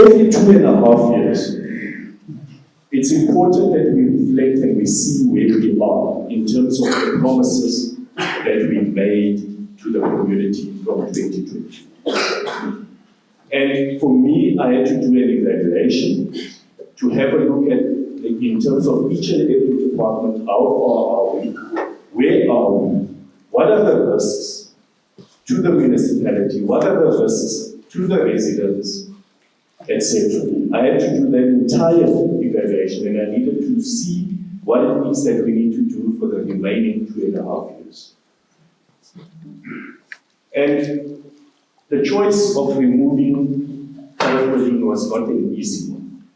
every 2.5 years, it's important that we reflect and we see where we are in terms of the promises that we made to the community from 2020. And for me, I had to do an evaluation to have a look at, in terms of each and every department, how far are we, where are we, what are the risks to the municipality, what are the risks to the residents, etc. I had to do that entire evaluation, and I needed to see what it is that we need to do for the remaining 2.5 years. And the choice of removing Gerrit Viljoen was not an easy one.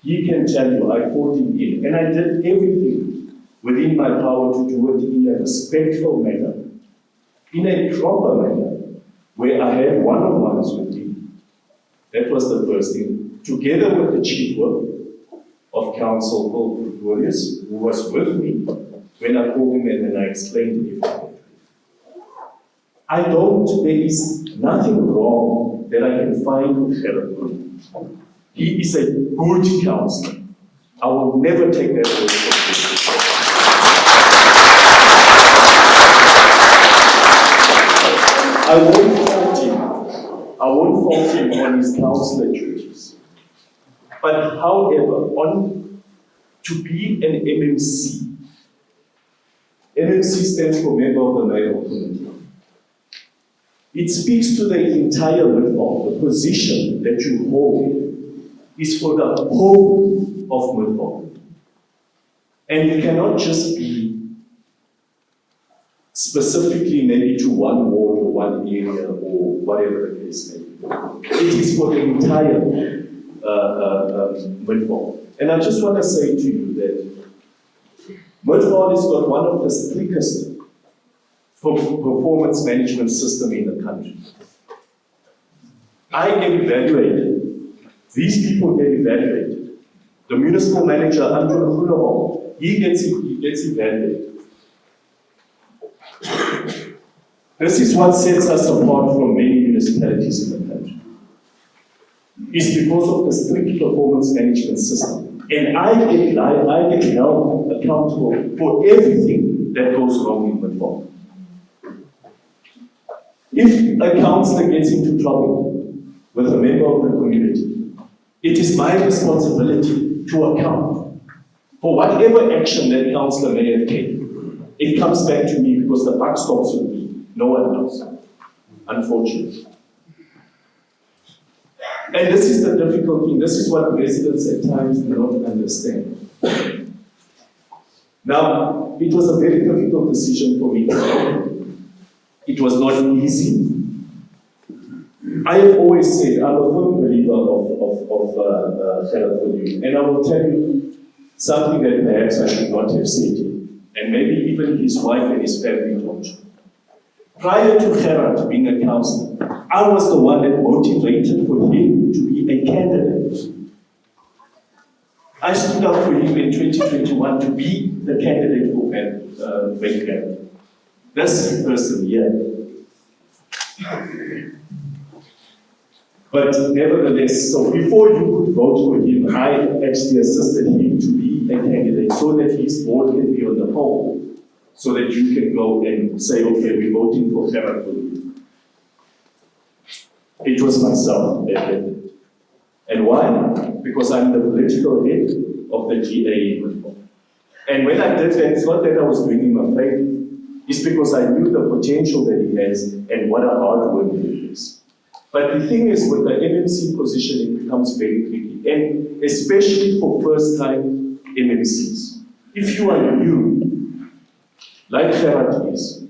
He can tell you, I called him in, and I did everything within my power to do it in a respectful manner, in a proper manner, where I had one-on-ones with him. That was the first thing. Together with the chief whip of council, who was with me when I called him in and I explained everything. There is nothing wrong that I can find with Gerrit Viljoen. He is a good councillor. I will never take that away from him. I won't fault him on his councillor duties. But however, to be an MMC, MMC stands for Member of the Midvaal Community. It speaks to the entire Midvaal. The position that you hold is for the whole of Midvaal. And it cannot just be specifically maybe to one ward or one area or whatever the case may be. It is for the entire Midvaal. And I just want to say to you that Midvaal has got one of the strictest performance management system in the country. I get evaluated. These people get evaluated. The municipal manager, Andrew Groenewald, he gets evaluated. This is what sets us apart from many municipalities in the country. It's because of the strict performance management system. And I get held accountable for everything that goes wrong in Midvaal. If a councillor gets into trouble with a member of the community, it is my responsibility to account for whatever action that councillor may have taken. It comes back to me because the buck stops with me, no one else, unfortunately. And this is the difficult thing. This is what residents at times do not understand. Now, it was a very difficult decision for me to make. It was not easy. I have always said I'm a firm believer of Gerrit Viljoen, and I will tell you something that perhaps I should not have said, and maybe even his wife and his family don't. Prior to Gerrit being a councillor, I was the one that motivated for him to be a candidate. I stood up for him in 2021 to be the candidate for Medicare. This person here. But nevertheless, so before you could vote for him, I actually assisted him to be a candidate so that his board can be on the poll, so that you can go and say, okay, we're voting for Gerrit Viljoen. It was myself that did it. And why? Because I'm the political head of the GA. And when I did that, it's not that I was doing him a favor. It's because I knew the potential that he has and what a hard worker he is. But the thing is, with the MMC position, it becomes very tricky, and especially for first-time MMCs. If you are new, like Gerrit is,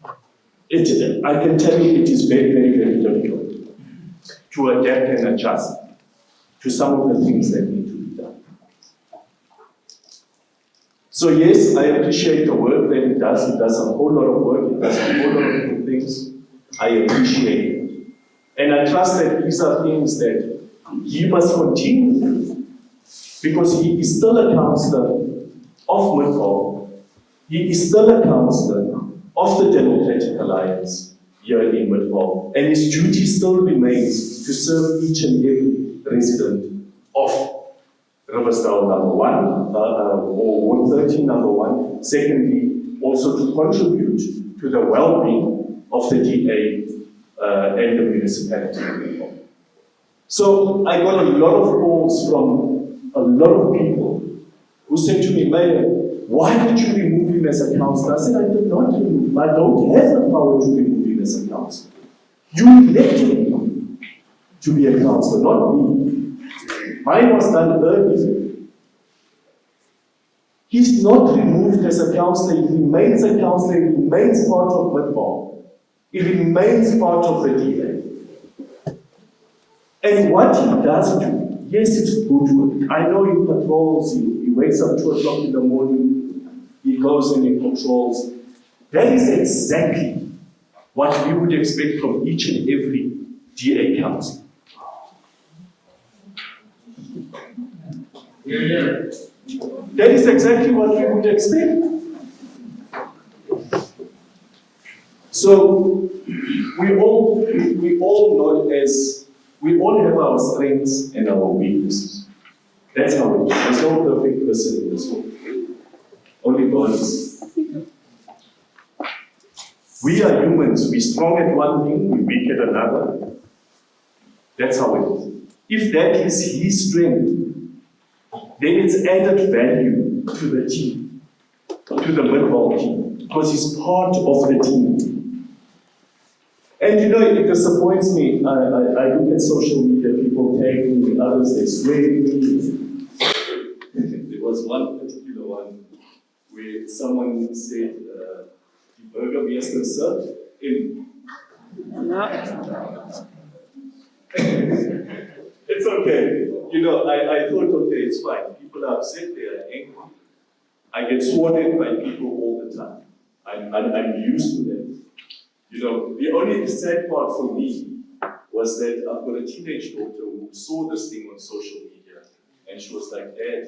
I can tell you it is very, very, very difficult to adapt and adjust to some of the things that need to be done. So yes, I appreciate the work that it does. It does a whole lot of work. It does a whole lot of good things. I appreciate it. And I trust that these are things that he must continue, because he is still a councillor of Midvaal. He is still a councillor of the Democratic Alliance here in Midvaal. And his duty still remains to serve each and every resident of Riversdale number 1, or Ward 13 number 1. Secondly, also to contribute to the well-being of the DA and the municipality. So I got a lot of calls from a lot of people who said to me, Mayor, why did you remove him as a councillor? I said, I did not remove him. I don't have the power to remove him as a councillor. You elected him to be a councillor, not me. Mine was done earlier. He's not removed as a councillor. He remains a councillor. He remains part of Midvaal. He remains part of the DA. And what he does do, yes, it's good work. I know he patrols, he wakes up 2 o'clock in the morning, he goes and he patrols. That is exactly what we would expect from each and every DA council. That is exactly what we would expect. So we all know we all have our strengths and our weaknesses. That's how it is. There's no perfect person in this world. Only God is. We are humans. We're strong at one thing, we're weak at another. That's how it is. If that is his strength, then it's added value to the team, to the Midvaal team, because he's part of the team. And you know, it disappoints me. I look at social media, people tag me, others they swear at me. There was one particular one where someone said, "Die burgemeester sir in." It's okay. You know, I thought, okay, it's fine. People are upset, they are angry. I get sworn at by people all the time. I'm used to that. You know, the only sad part for me was that I've got a teenage daughter who saw this thing on social media, and she was like, Dad,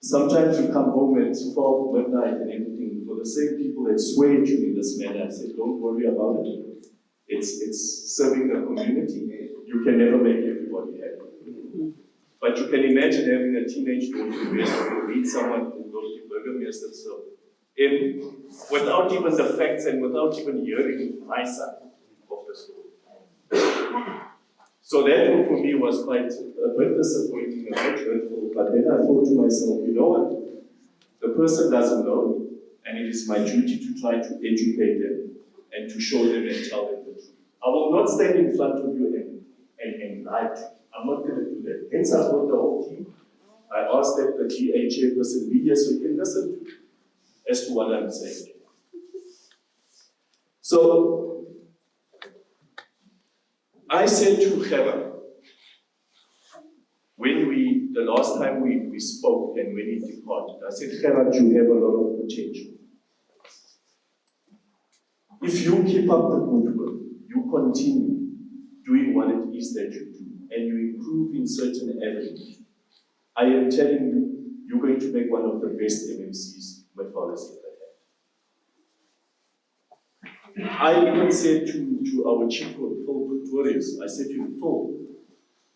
sometimes you come home at 12 midnight and everything, for the same people that swear at you in this manner. I said, don't worry about it. It's serving the community. You can never make everybody happy. But you can imagine having a teenage daughter who has to meet someone who goes to burgemeester, so without even the facts and without even hearing my side of the story. So that one for me was quite a bit disappointing, a bit hurtful, but then I thought to myself, you know what? The person doesn't know, and it is my duty to try to educate them and to show them and tell them the truth. I will not stand in front of you and lie to you. I'm not going to do that. Hence, I brought the whole team. I asked that the GA chairperson be here so you can listen to as to what I'm saying. So, I said to Gerrit, when the last time we spoke and when he departed, I said, Gerrit, you have a lot of potential. If you keep up the good work, you continue doing what it is that you do, and you improve in certain avenues, I am telling you, you're going to make one of the best MMCs Midvaal has ever had. I even said to our chief, Phil Pretorius, I said to him, Phil,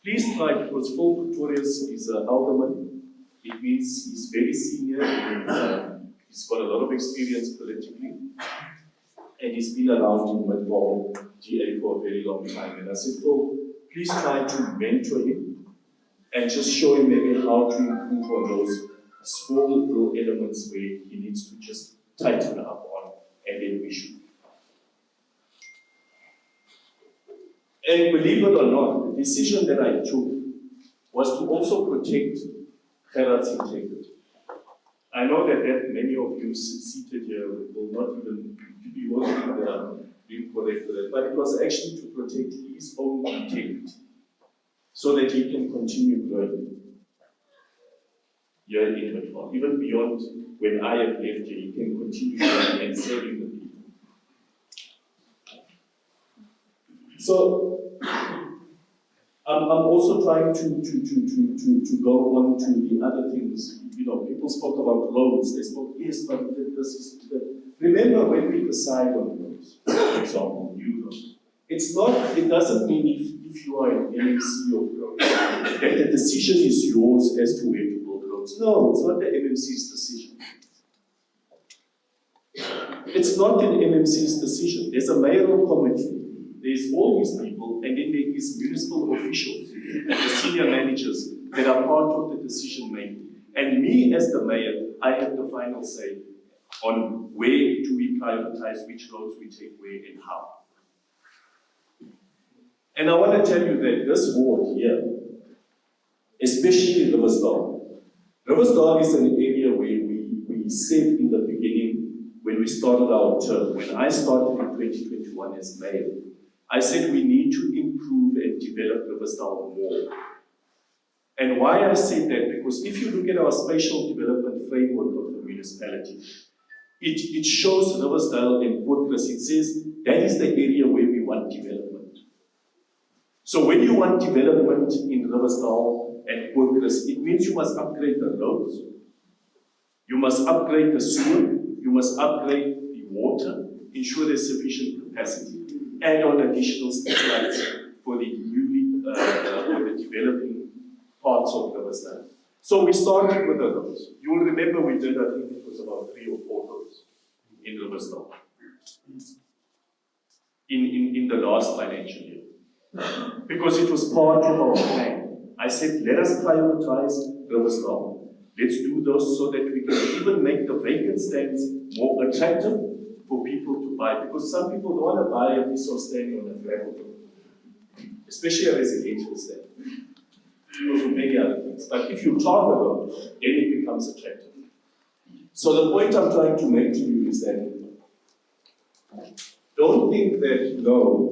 please try, because Phil Pretorius is an alderman. It means he's very senior, and he's got a lot of experience politically, and he's been around in Midvaal GA for a very long time. And I said, Phil, please try to mentor him and just show him maybe how to improve on those small little elements where he needs to just tighten up on, and then we should. And believe it or not, the decision that I took was to also protect Gerrit's integrity. I know that many of you seated here will not even be correct with it, but it was actually to protect his own integrity so that he can continue growing here in Midvaal. Even beyond when I have left here, he can continue growing and serving the people. So I'm also trying to go on to the other things. You know, people spoke about roads. They spoke, yes, but this is the. Remember when we decide on roads, for example, new roads. It doesn't mean if you are an MMC or that the decision is yours as to where to build roads. No, it's not the MMC's decision. It's not an MMC's decision. There's a mayoral committee. There's all these people, and then there is municipal officials and the senior managers that are part of the decision making. And me as the mayor, I have the final say on where do we prioritize, which roads we take where and how. And I want to tell you that this ward here, especially Riversdale. Riversdale is an area where we said in the beginning, when we started our term, when I started in 2021 as mayor, I said we need to improve and develop Riversdale more. And why I said that, because if you look at our spatial development framework of the municipality, it shows Riversdale and Portcrest. It says that is the area where we want development. So when you want development in Riversdale and Portcrest, it means you must upgrade the roads, you must upgrade the sewer, you must upgrade the water, ensure there's sufficient capacity, add on additional streetlights for the newly or the developing parts of Riversdale. So we started with the roads. You will remember we did, I think it was about 3 or 4 roads in Riversdale in the last financial year. Because it was part of our plan. I said, let us prioritize Riversdale. Let's do those so that we can even make the vacant stands more attractive for people to buy. Because some people don't want to buy a piece of stand on a gravel road, especially a residential stand. For many other things. But if you talk about it, then it becomes attractive. So the point I'm trying to make to you is that don't think that, no,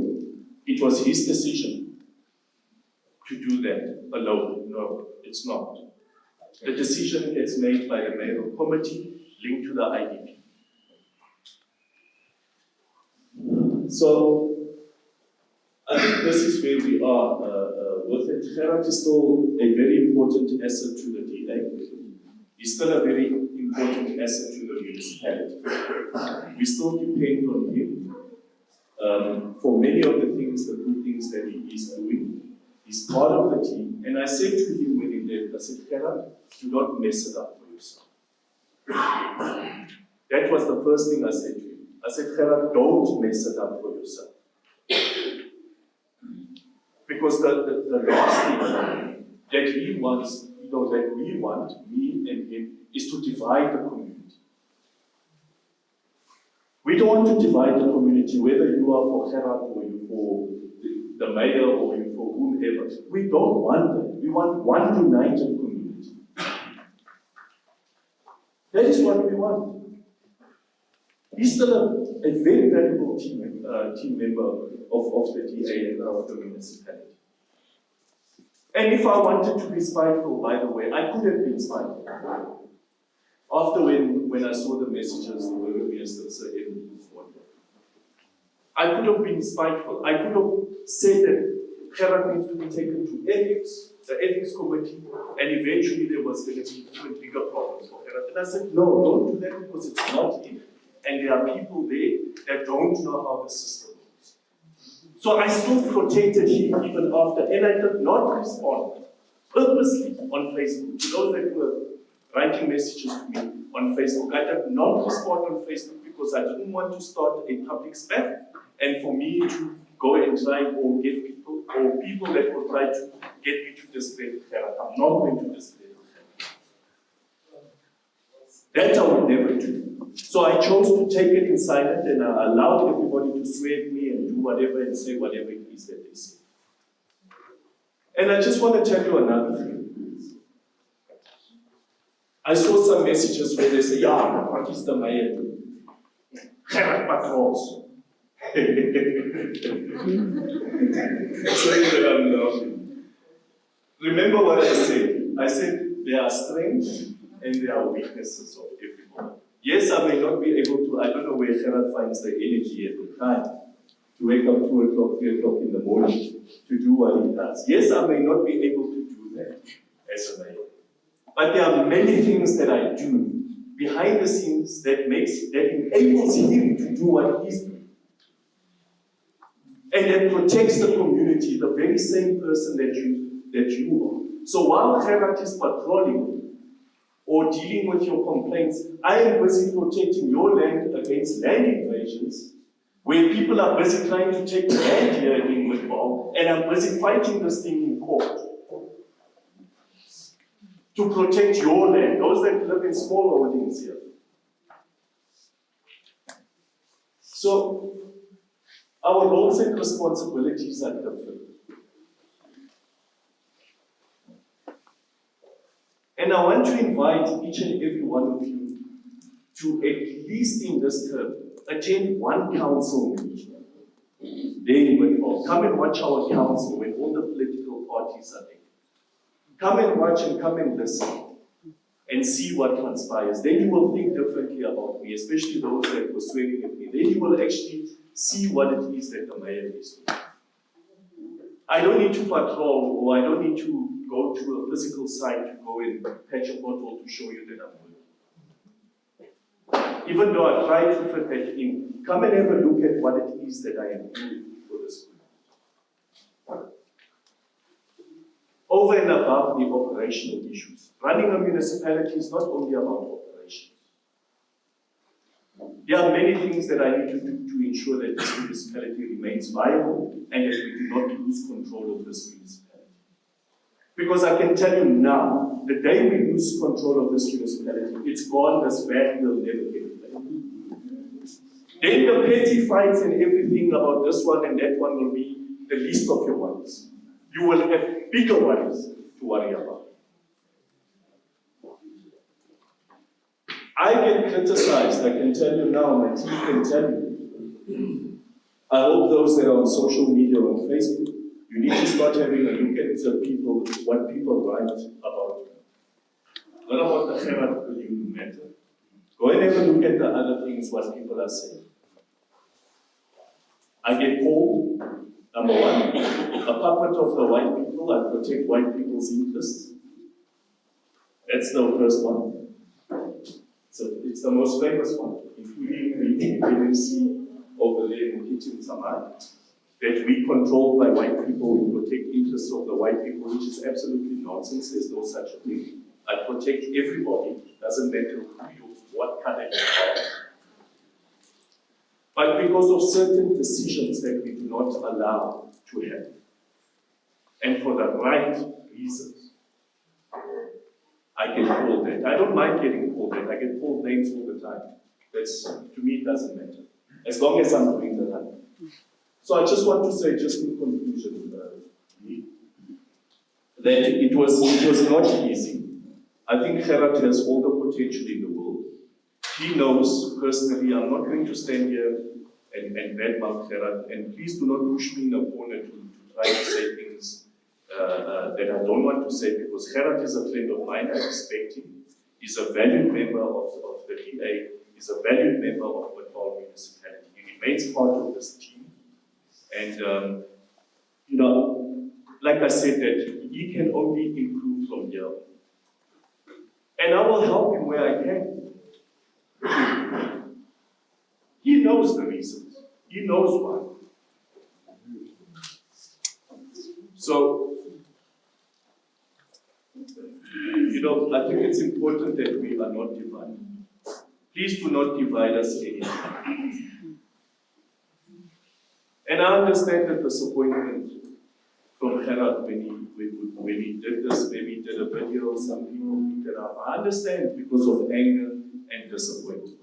it was his decision to do that alone. No, it's not. The decision gets made by the mayoral committee linked to the IDP. So, I think this is where we are with it. Gerrit is still a very important asset to the DA. He's still a very important asset to the municipality. We still depend on him for many of the things, the good things that he is doing. He's part of the team. And I said to him when he left, I said, Gerrit, do not mess it up for yourself. That was the first thing I said to him. I said, Gerrit, don't mess it up for yourself. Because the last thing that he wants, that we want, me and him, is to divide the community. We don't want to divide the community, whether you are for Gerrit or you for the mayor or you for whomever. We don't want that. We want one united community. That is what we want. He's still a very valuable team member of the DA and of the municipality. And if I wanted to be spiteful, by the way, I could have been spiteful. After when I saw the messages, the Burgomeester said, I could have been spiteful. I could have said that Gerrit needs to be taken to ethics, the ethics committee, and eventually there was going to be even bigger problems for Gerrit. And I said, no, don't do that because it's not him. And there are people there that don't know how the system works. So I still protected him even after, and I did not respond purposely on Facebook. To those that were writing messages to me on Facebook, I did not respond on Facebook because I didn't want to start a public spam and for me to go and try or get people, or people that will try to get me to discredit Gerrit. I'm not going to discredit Gerrit. That I would never do. So I chose to take it in silent and I allowed everybody to swear at me and do whatever and say whatever it is that they say. And I just want to tell you another thing. I saw some messages where they say, yeah, what is the mayor doing? Gerrit patrols. Remember what I said. I said there are strengths and there are weaknesses of everyone. Yes, I may not be able to, I don't know where Gerrit finds the energy at the time to wake up 2 o'clock, 3 o'clock in the morning to do what he does. Yes, I may not be able to do that as a mayor. But there are many things that I do behind the scenes that enables him to do what he's doing. And that protects the community, the very same person that you So while Gerrit is patrolling or dealing with your complaints, I am busy protecting your land against land invasions, where people are busy trying to take land here in Midvaal, and I'm busy fighting this thing in court to protect your land, those that live in small holdings here. So, our roles and responsibilities are different. And I want to invite each and every one of you to, at least in this term, attend one council meeting. There in Midvaal. Come and watch our council when all the political parties are there. Come and watch and come and listen and see what transpires. Then you will think differently about me, especially those that were swearing at me. Then you will actually see what it is that the mayor is doing. I don't need to patrol, or I don't need to go to a physical site to go and patch a bottle to show you that I'm working. Even though I try to fit that in, come and have a look at what it is that I am doing for this group. Over and above the operational issues. Running a municipality is not only about operations. There are many things that I need to do to ensure that this municipality remains viable and that we do not lose control of this municipality. Because I can tell you now, the day we lose control of this municipality, it's gone, this van will never get back. Then the petty fights and everything about this one and that one will be the least of your worries. You will have bigger worries to worry about. I get criticized, I can tell you now, my team can tell you. I hope those that are on social media, on Facebook, you need to start having a look at the people, what people write about you. Not about the Gerrit Viljoen matter. Go and have a look at the other things, what people are saying. I get called, number one, a puppet of the white people. I protect white people's interests. That's the first one. So it's the most famous one, including the MMC over there in Kitchen Samar, that we controlled by white people, we protect interests of the white people, which is absolutely nonsense. There's no such a thing. I protect everybody, doesn't matter who you, what color you are. But because of certain decisions that we do not allow to happen, and for the right reasons, I get called that. I don't mind getting called that. I get called names all the time. That's, to me, it doesn't matter. As long as I'm doing the right. So I just want to say, just in conclusion, that it was not easy. I think Gerrit has all the potential in the world. He knows personally, I'm not going to stand here and badmouth Gerrit, and please do not push me in a corner to try to say things that I don't want to say, because Gerrit is a friend of mine. I respect him. He's a valued member of the DA. He's a valued member of Midvaal municipality. He remains part of this team. And, you know, like I said, that he can only improve from here. And I will help him where I can. He knows the reasons. He knows why. So, you know, I think it's important that we are not divided. Please do not divide us anymore. And I understand the disappointment from Gerrit when he did this, maybe he did a video, some people picked it up. I understand because of anger and disappointment.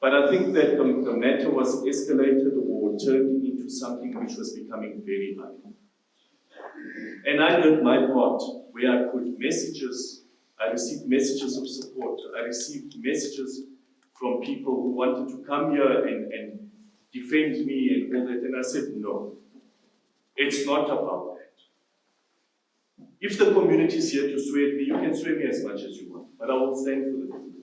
But I think that the matter was escalated or turned into something which was becoming very ugly. And I did my part where I put messages, I received messages of support, I received messages from people who wanted to come here and defend me and all that, and I said, no, it's not about that. If the community is here to swear me, you can swear me as much as you want, but I will stand for the truth.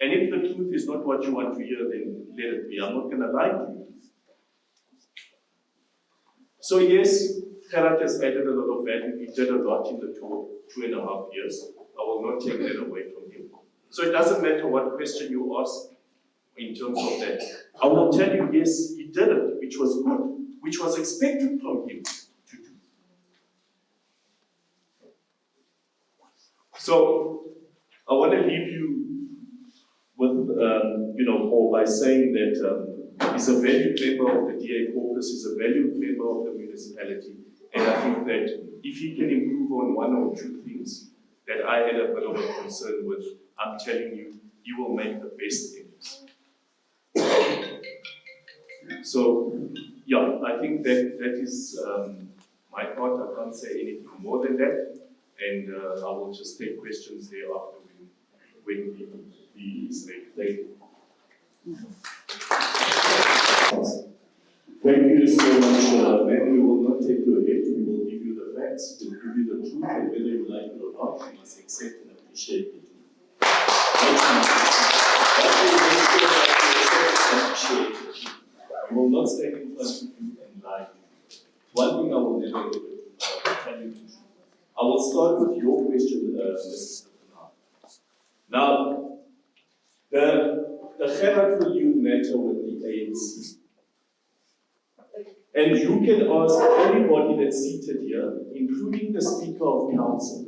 And if the truth is not what you want to hear, then let it be. I'm not going to lie to you. So yes, Gerrit has added a lot of value. He did a lot in the 2.5 years. I will not take that away from him. So it doesn't matter what question you ask in terms of that. I will tell you, yes, he did it, which was good, which was expected from him to do. So I want to leave you with, or by saying that he's a valued member of the DA caucus, he's a valued member of the municipality, and I think that if he can improve on one or two things that I had a bit of a concern with, I'm telling you, he will make the best things. So, yeah, I think that is my part. I can't say anything more than that, and I will just take questions thereafter when he is ready. Thank you. Thank you so much, man. We will not take your head. We will give you the facts. We'll give you the truth, and whether you like it or not, you must accept and appreciate it. I will not stand in front of you and lie. One thing I will never do, I will tell you the truth. I will start with your question, Mrs. Now, the Gerrit Viljoen matter with the ANC. And you can ask anybody that's seated here, including the Speaker of Council,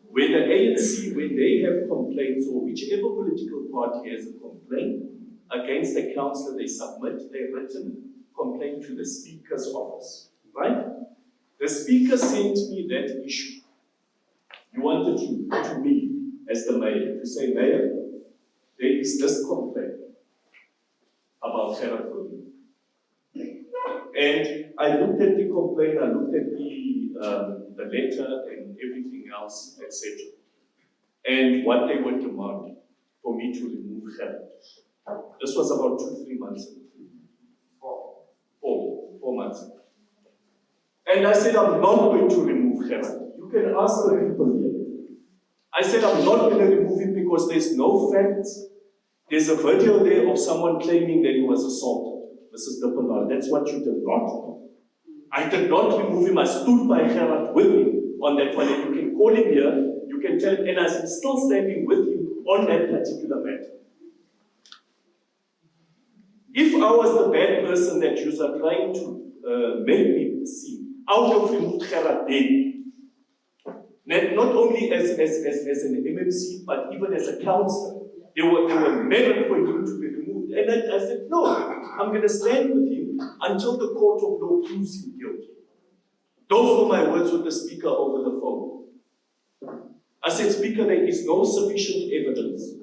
where the ANC, when they have complaints, or whichever political party has a complaint against the councillor, they submit a written complaint to the Speaker's office, right? The Speaker sent me that issue. You wanted to me, as the mayor, to say, Mayor, there is this complaint about Gerrit Viljoen. And I looked at the complaint, I looked at the letter and everything else, etc. And what they were demanding for me to remove Gerrit. This was about 2-3 months ago. 4 months ago. And I said, I'm not going to remove Gerrit. You can ask the people here. I said, I'm not going to remove him because there's no facts. There's a video there of someone claiming that he was assaulted. Mrs. Dippenaar, that's what you did not know. I did not remove him. I stood by Gerrit with him on that one. And you can call him here, you can tell him, and I'm still standing with him on that particular matter. If I was the bad person that you are trying to make me see, I would have removed Gerrit then. Not only as an MMC, but even as a councillor. They were meant for him to be removed. And I said, no, I'm going to stand with him until the court of law proves him guilty. Those were my words with the Speaker over the phone. I said, Speaker, there is no sufficient evidence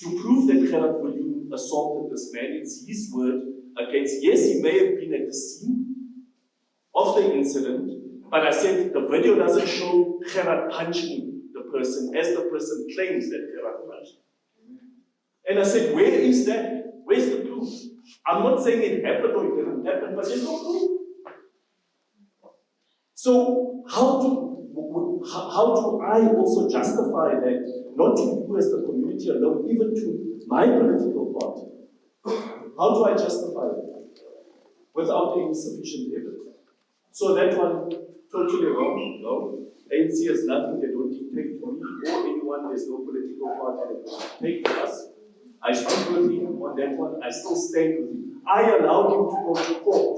to prove that Gerrit Viljoen assaulted this man. It's his word against, yes, he may have been at the scene of the incident, but I said the video doesn't show Gerrit punching the person as the person claims that Gerrit punched. And I said, where is that? Where's the proof? I'm not saying it happened or it didn't happen, but there's no proof. So how do I also justify that, not to you as the community alone, even to my political party? How do I justify that without any sufficient evidence? So that one, totally wrong. No. ANC has nothing, they don't dictate to me or anyone, there's no political party that will dictate to us. I stood with him on that one, I still stand with him. I allowed him to go to court.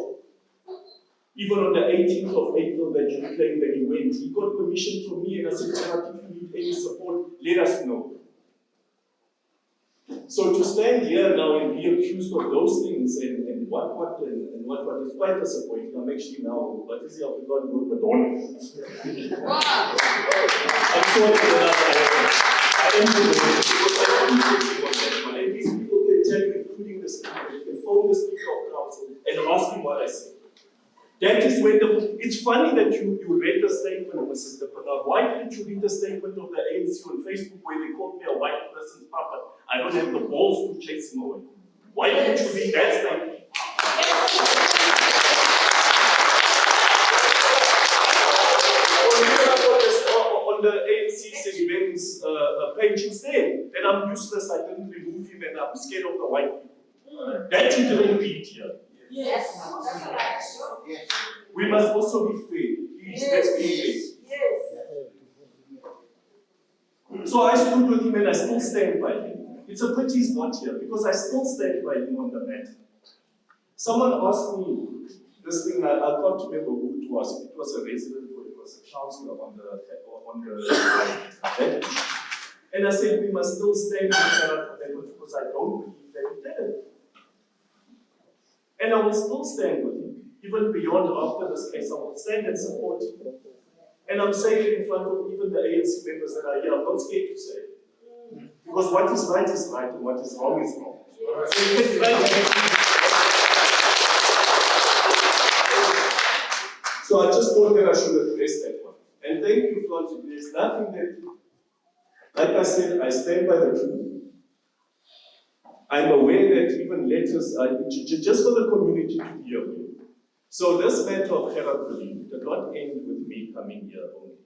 Even on the 18th of April that you claim that he went, he got permission from me and I said, if you need any support, let us know. So to stand here now and be accused of those things and what is quite disappointing. I'm actually now, what is the African word? Madonna. I'm sorry for that. And these people can tell you, including the Speaker, you can phone the Speaker of Council and ask him what I said. That is when it's funny that you read the statement of Mrs. Dippenaar. Why didn't you read the statement of the ANC on Facebook where they called me a white person's puppet? I don't have the balls to chase him away. Why didn't you read that statement? On the ANC segment's page, it's there that I'm useless, I didn't remove him, and I'm scared of the white people. That you didn't read here. Yes. We must also be fair. Please, let's be fair. Yes. So I stood with him and I still stand by him. It's a pity he's not here because I still stand by him on the matter. Someone asked me this thing, I can't remember who it was. It was a resident or it was a councillor on the And I said, we must still stand with Gerrit because I don't believe that he did it. And I will still stand with him. Even beyond after this case, I will stand and support him. And I'm saying it in front of even the ANC members that are here. I'm not scared to say it. Because what is right and what is wrong is wrong. So I just thought that I should address that one. And thank you, Florence. There's nothing that, like I said, I stand by the truth. I'm aware that even letters are just for the community to be aware. So this matter of Gerrit Viljoen did not end with me coming here only.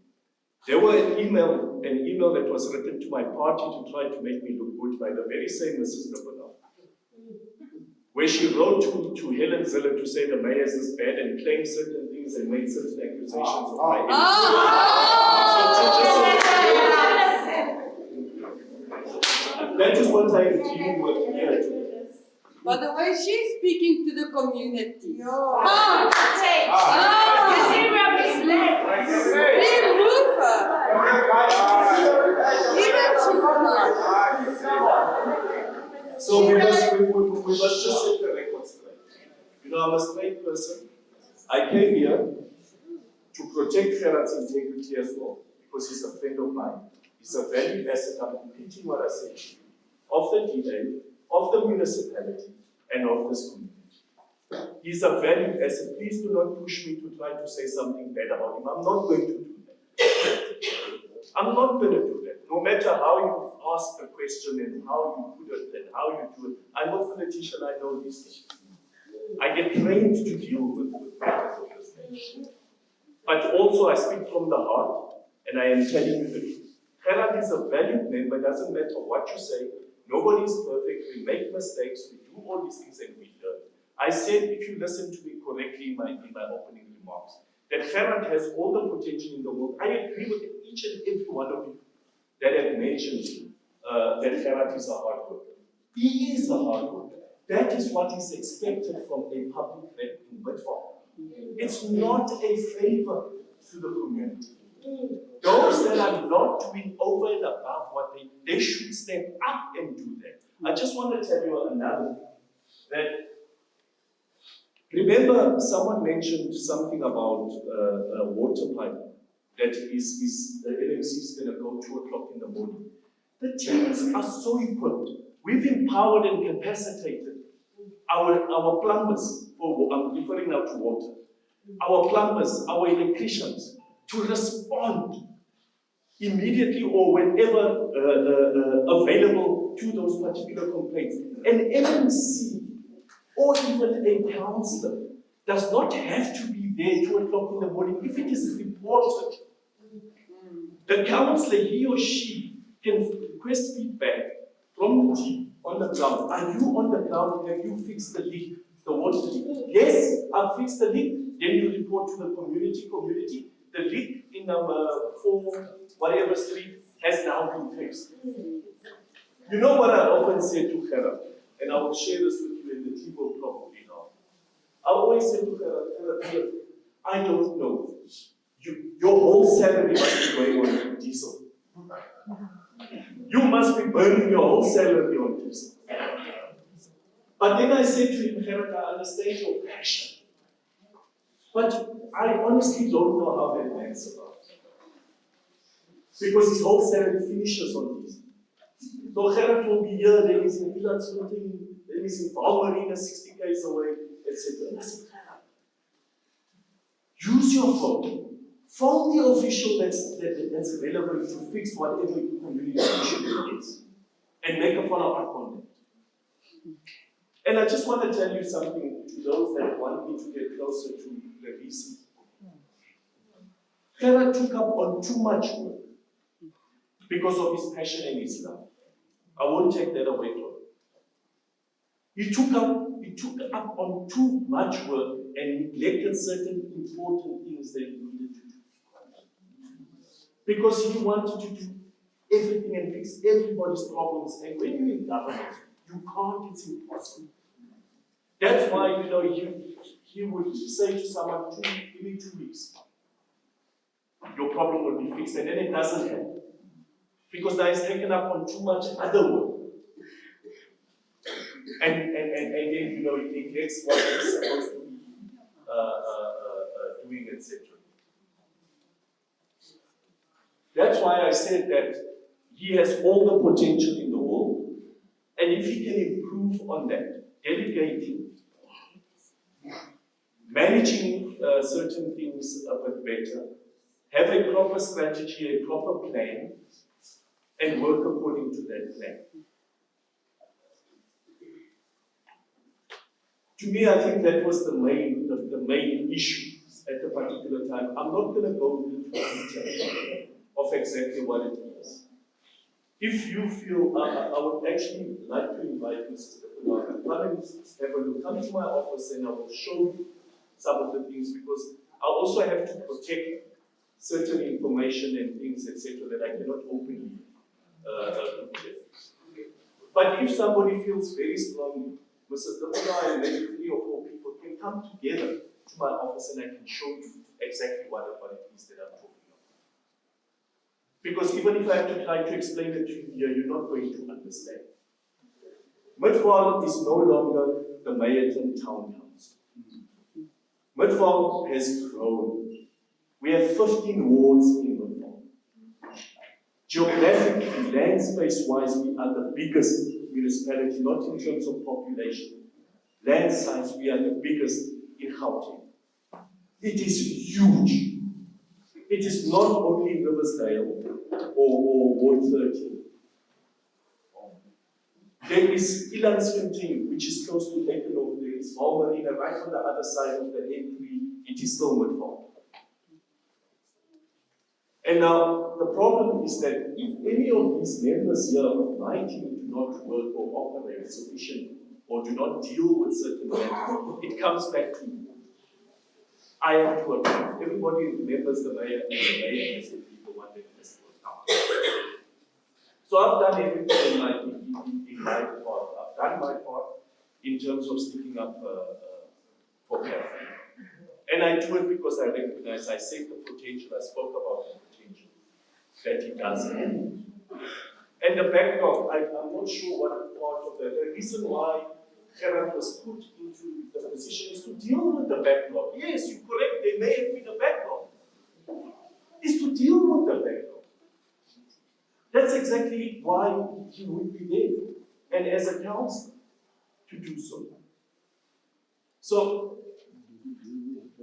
There were an email that was written to my party to try to make me look good by the very same Mrs. Nippenau, where she wrote to Helen Ziller to say the mayor is bad and claimed certain things and made certain accusations of my That is what I'm dealing with here. By the way, she's speaking to the community. Remove her. So we must just set the record straight. You know, I'm a straight person. I came here to protect Gerrit's integrity as well, because he's a friend of mine. He's a valued asset. I'm repeating what I said to you, of the DA, of the municipality, and of this community. He's a valued asset. Please do not push me to try to say something bad about him. I'm not going to do that. I'm not going to do that. No matter how you ask the question and how you put it and how you do it. I'm a politician, I know these things. I get trained to deal with matters of this nature. But also I speak from the heart, and I am telling you the truth. Gerrit is a valued member, doesn't matter what you say. Nobody is perfect, we make mistakes, we do all these things and we learn. I said, if you listen to me correctly in my opening remarks, that Gerrit has all the potential in the world. I agree with each and every one of you that have mentioned that Gerrit is a hard worker. He is a hard worker. That is what is expected from a public rep in Midvaal. It's not a favor to the community. Those that are not doing over and above what they should step up and do that. I just want to tell you another thing. That remember, someone mentioned something about water pipe that is the MMC is going to go 2 o'clock in the morning. The teams are so equipped. We've empowered and capacitated our plumbers, I'm referring now to water, our plumbers, our electricians, to respond immediately or whenever available to those particular complaints. An MMC or even a councillor does not have to be there 2 o'clock in the morning. If it is reported, the councillor, he or she, can request feedback from the team on the ground. Are you on the ground? Have you fixed the leak, the water leak? Yes, I've fixed the leak. Then you report to the community. The leak in number 4, whatever street, has now been fixed. You know what I often say to Gerrit, and I will share this with you, and the team will probably know. I always say to Gerrit, I don't know. Your whole salary must be going on diesel. You must be burning your whole salary on diesel. But then I said to him, Gerrit, I understand your passion. But I honestly don't know how that man's about. Because his whole salary finishes on diesel. So Gerrit will be here, then he's in Ilatsfontein, then he's in Valmarina, 60 k's away, etc. And I said, use your phone. Phone the official that's relevant to fix whatever community issue is. And make a follow-up on that. And I just want to tell you something to those that want me to get closer to the reason. Gerrit took up on too much work because of his passion and his love. I won't take that away from him. He took up on too much work and neglected certain important things that he needed to do. Because he wanted to do everything and fix everybody's problems. And when you're in government, you can't, it's impossible. That's why, he would say to someone, give me 2 weeks. Your problem will be fixed, and then it doesn't happen. because that is taken up on too much other work. And then, you know, it neglects what it's supposed to be doing, etc. That's why I said that he has all the potential in the world, and if he can improve on that, delegating, managing certain things a bit better, have a proper strategy, a proper plan, and work according to that plan. To me, I think that was the main issue at the particular time. I'm not going to go into detail of exactly what it is. If you feel, I would actually like to invite Mrs. Teixeira to come and have a look. Come to my office and I will show you some of the things, because I also have to protect certain information and things, etc., that I cannot openly share. But if somebody feels very strongly, Mrs. Teixeira and maybe 3 or 4 people can come together to my office and I can show you exactly what it is that I'm talking about. Because even if I have to try to explain it to you here, you're not going to understand. Midvaal is no longer the Meyerton Town Council. Midvaal has grown. We have 15 wards in Midvaal. Geographically, land space-wise, we are the biggest municipality, not in terms of population. Land size, we are the biggest in Gauteng. It is huge. It is not only Riversdale or Ward 13. There is Ilansfontein, which is close to Ekenhof. There is Valmarina right on the other side of the N3. It is still Midvaal. And now, the problem is that if any of these members here of my team do not work or operate sufficiently, or do not deal with certain matters, it comes back to me. I have to approve. Everybody remembers the mayor, and the mayor has to be the one that has to account. So I've done everything in my part. I've done my part in terms of sticking up for health. And I do it because I recognize, I said the potential, I spoke about the potential that it does have. And the backlog, I'm not sure what part of that. The reason why Gerrit was put into the position is to deal with the backlog. Yes, you're correct, there may have been a backlog. Is to deal with the backlog. That's exactly why he would be there. And as a councillor, to do so. So,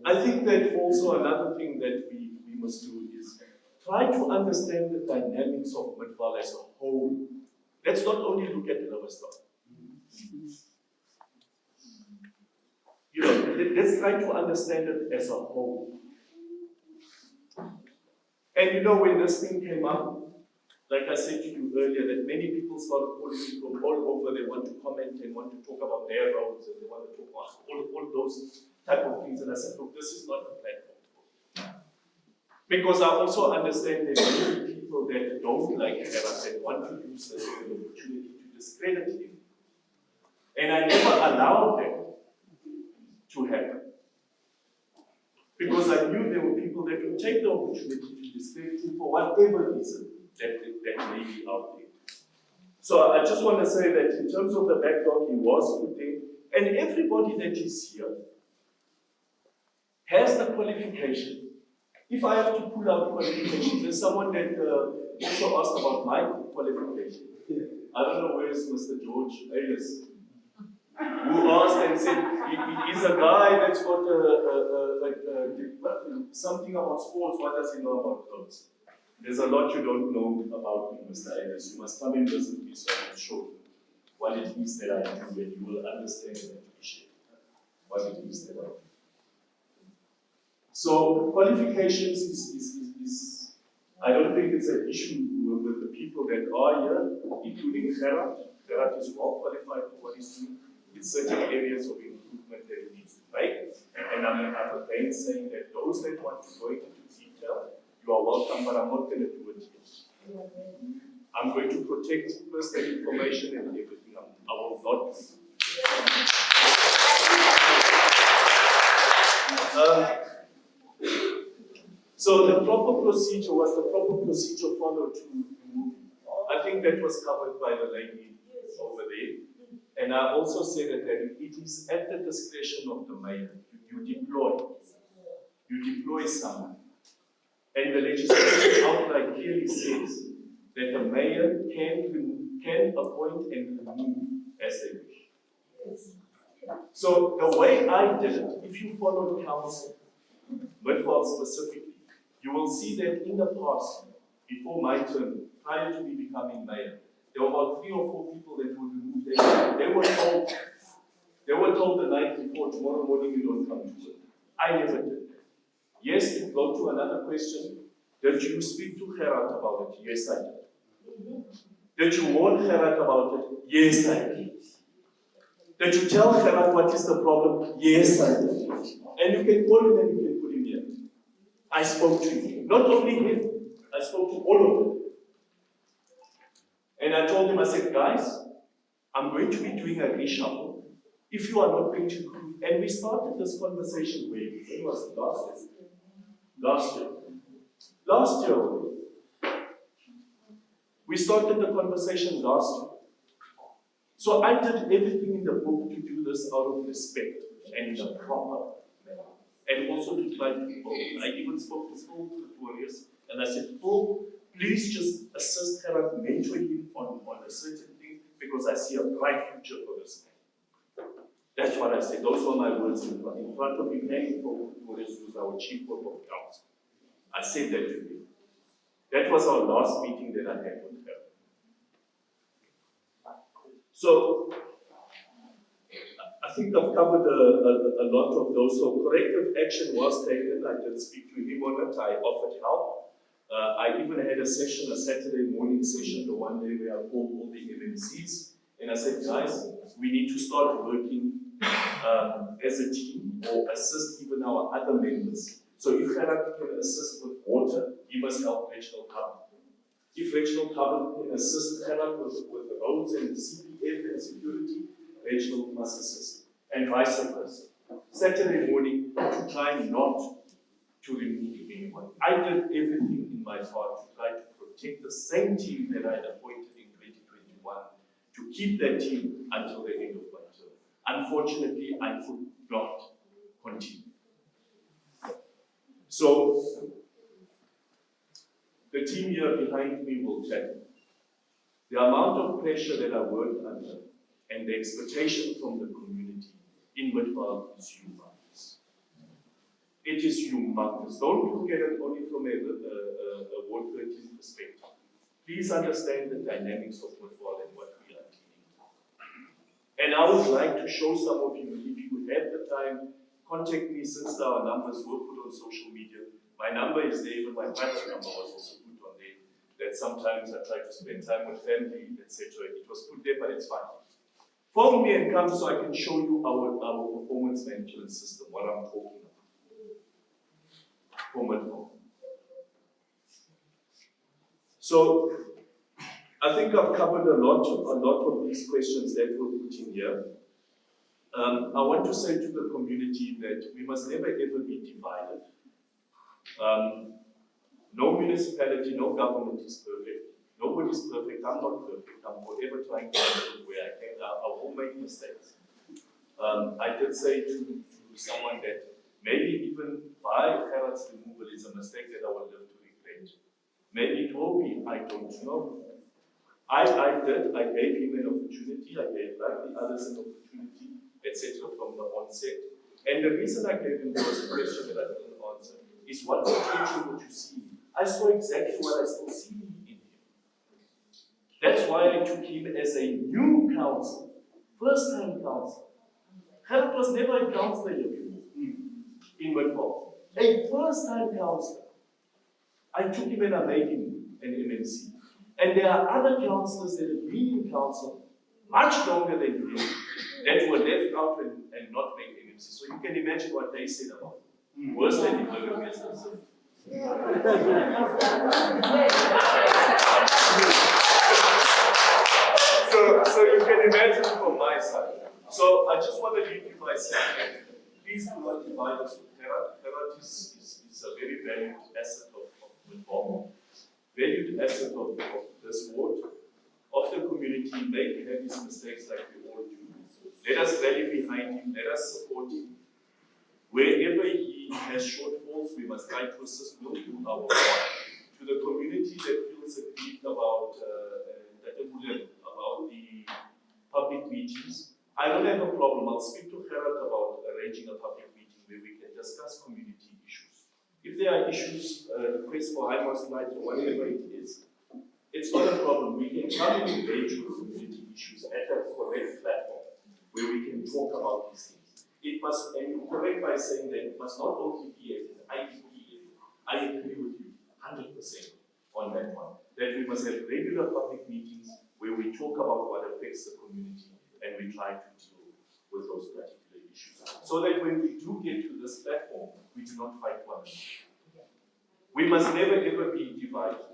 I think that also another thing that we must do is try to understand the dynamics of Midvaal as a whole. Let's not only look at the Riversdale. You know, let's try to understand it as a whole. And you know, when this thing came up, like I said to you earlier, that many people started calling me from all over. They want to comment and want to talk about their roads and they want to talk about all those type of things. And I said, look, this is not the platform. Because I also understand that many people that don't like Gerrit and want to use this as an opportunity to discredit him. And I never allowed that to happen. Because I knew there were people that would take the opportunity to discredit him for whatever reason that may be out there. So I just want to say that in terms of the backlog, he was put there, and everybody that is here has the qualification. If I have to pull out qualifications, there's someone that also asked about my qualification. I don't know where is Mr. George Ayers, who asked and said, he's a guy that's got something about sports. What does he know about those? There's a lot you don't know about me, Mr. Ayers. You must come and visit me so I can show you what it is that I do, and you will understand and appreciate what it is that I do. So qualifications is I don't think it's an issue with the people that are here, including Gerrit. Gerrit is well qualified for what he's doing. It's certain areas of improvement that he needs to make. And I'm again saying that those that want to go into detail, you are welcome, but I'm not going to do it here. I'm going to protect personal information and everything. I will not. So the proper procedure was the proper procedure followed to remove him. I think that was covered by the lady over there. And I also said that it is at the discretion of the mayor. You deploy someone. And the legislation outright clearly says that the mayor can appoint and remove as they wish. So the way I did it, if you follow council, Midvaal specifically, you will see that in the past, before my term, prior to me becoming mayor, there were about 3 or 4 people that would remove them. They were told the night before, tomorrow morning you don't come to work. I never did that. Yes, to go to another question, did you speak to Gerrit about it? Yes, I did. Did you warn Gerrit about it? Yes, I did. Did you tell Gerrit what is the problem? Yes, I did. And you can call him and you can put him here. I spoke to him. Not only him, I spoke to all of them. And I told him, I said, guys, I'm going to be doing a reshuffle. If you are not going to do, and we started this conversation when it was last year. Last year, we started the conversation last year. So I did everything in the book to do this out of respect and in a proper manner. And also to try to people. I even spoke to Phil Pretorius and I said, Phil, please just assist Gerrit, mentor him on a certain thing because I see a bright future for this man. That's what I said. Those were my words in front of him and Phil Pretorius, who's our chief of council. I said that to him. That was our last meeting that I had with her. So, I think I've covered a lot of those. So, corrective action was taken. I did speak to him on it. I offered help. I even had a session, a Saturday morning session, the one day where I called all the MMCs. And I said, guys, we need to start working as a team or assist even our other members. So if Gerrit can assist with water, he must help regional cover. If regional cover can assist Gerrit with the roads and the CPF and security, regional must assist. And vice versa. Saturday morning, to try not to remove anyone. I did everything in my part to try to protect the same team that I appointed in 2021, to keep that team until the end of my term. Unfortunately, I could not continue. So, the team here behind me will tell you. The amount of pressure that I worked under and the expectation from the community in Midvaal is humongous. It is humongous. Don't look at it only from a Ward 13 perspective. Please understand the dynamics of Midvaal and what we are dealing with. And I would like to show some of you, if you have the time, contact me since our numbers were put on social media. My number is there, even my private number was also put on there. That sometimes I try to spend time with family, etc. It was put there, but it's fine. Phone me and come so I can show you our performance management system, what I'm talking about. For Midvaal. So, I think I've covered a lot of these questions that were put in here. I want to say to the community that we must never ever be divided. No municipality, no government is perfect. Nobody's perfect. I'm not perfect. I'm forever trying to improve where I can. I will make mistakes. I did say to someone that maybe even by Gerrit's removal is a mistake that I will live to regret. Maybe it will be. I don't know. I gave him an opportunity. I gave like the others an opportunity, etc. from the onset. And the reason I gave him was a question that I didn't answer. Is what potential would you see? I saw exactly what I still see in him. That's why I took him as a new councillor, first-time councillor. Gerrit was never a councillor here in Midvaal. A first-time councillor. I took him and I made him an MMC. And there are other councillors that have been in council much longer than him that were left out and not made MMC. So you can imagine what they said about him. Worse than the burgers themselves. So you can imagine from my side. So I just want to leave you by saying, please do not divide us with Gerrit. Gerrit is a very valued asset of Midvaal, valued asset of this ward. mistakes like we all do. Let us rally behind him, let us support him. Wherever he has shortfalls, we must try to assist. We'll do our part. To the community that feels aggrieved about the public meetings, I don't have a problem. I'll speak to Gerrit about arranging a public meeting where we can discuss community issues. If there are issues, requests for high mast lights or whatever it is, it's not a problem. We can come and engage with community issues at a correct platform where we can talk about these things. It must, and you're correct by saying that it must not only be at an IDP level. I agree with you 100% on that one. That we must have regular public meetings where we talk about what affects the community and we try to deal with those particular issues. So that when we do get to this platform, we do not fight one another. We must never ever be divided.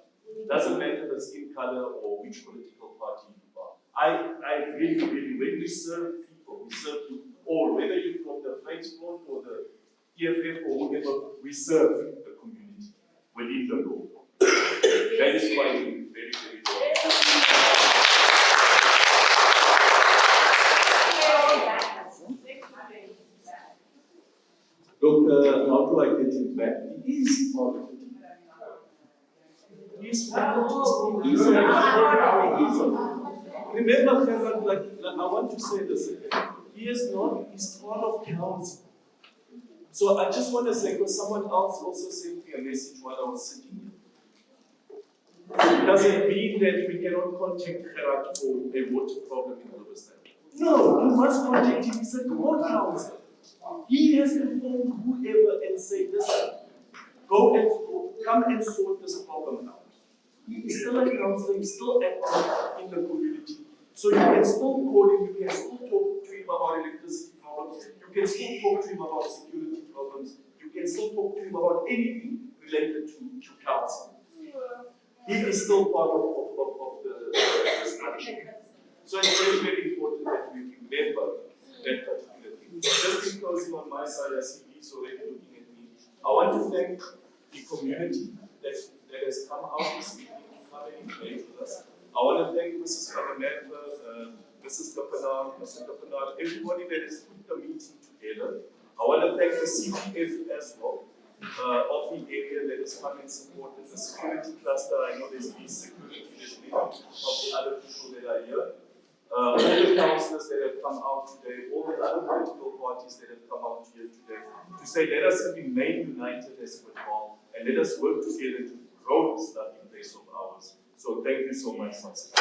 Doesn't matter the skin color or which political party you are. I really, when we serve people, we serve you all, whether you're from the French Front or the EFF or whatever, we serve the community within the law. That is why we very, very important. Look, how do I get it back? It is part of it. Remember, Gerrit, like, I want to say this again. He is not, he's part of council. So I just want to say, because someone else also sent me a message while I was sitting here. Does it mean that we cannot contact Gerrit for a water problem in Riverside? No, you must contact him. He's a court counsel. He has to phone whoever and say, listen, go and come and sort this problem out. He is still a councillor, he's still active in the community. So you can still call him, you can still talk to him about electricity problems, you can still talk to him about security problems, you can still talk to him about anything related to council. He is still part of the structure. So it's very, very important that we remember that particular thing. Just in closing on my side, I see he's already looking at me. I want to thank the community that has come out this evening to come and engage with us. I want to thank Mrs. Kavanetha, Mrs. Kapanar, Mr. Kapanar, everybody that has put the meeting together. I want to thank the CPF as well, of the area that has come and supported the security cluster. I know there's been security, there's many of the other people that are here. All the councillors that have come out today, all the other political parties that have come out here today, to say let us remain united as Midvaal and let us work together to grow this lovely place of ours. So thank you so much, Councillor.